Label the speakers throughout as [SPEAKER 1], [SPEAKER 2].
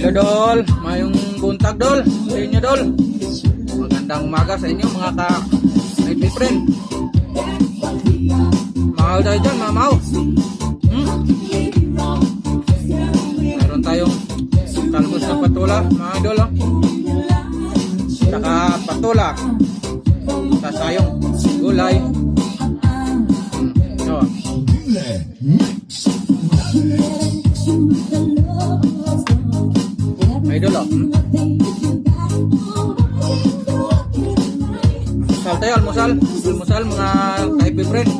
[SPEAKER 1] Hello Dol, mayong buntag Dol, sa inyo Dol. Magandang umaga sa inyo mga ka-night friend. Mahal tayo dyan, mamaw. Meron tayong talbos na patula, mga idol. Saka patula, sasayong gulay. So, idol almusal tayo, almusal mga ka-happy friend.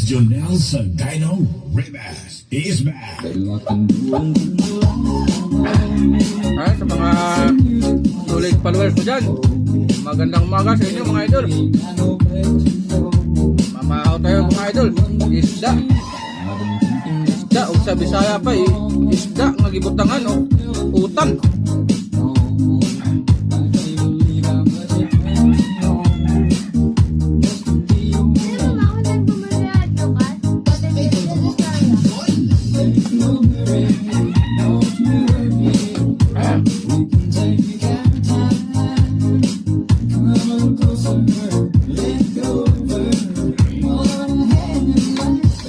[SPEAKER 2] Jonel Sagino Rivas is back.
[SPEAKER 1] Ay, sa mga solid followers ko dyan, magandang umaga sa inyo mga idol. Mamahaw tayo mga idol. Isda o sa Bisaya pa isda nga gibutangan o utan.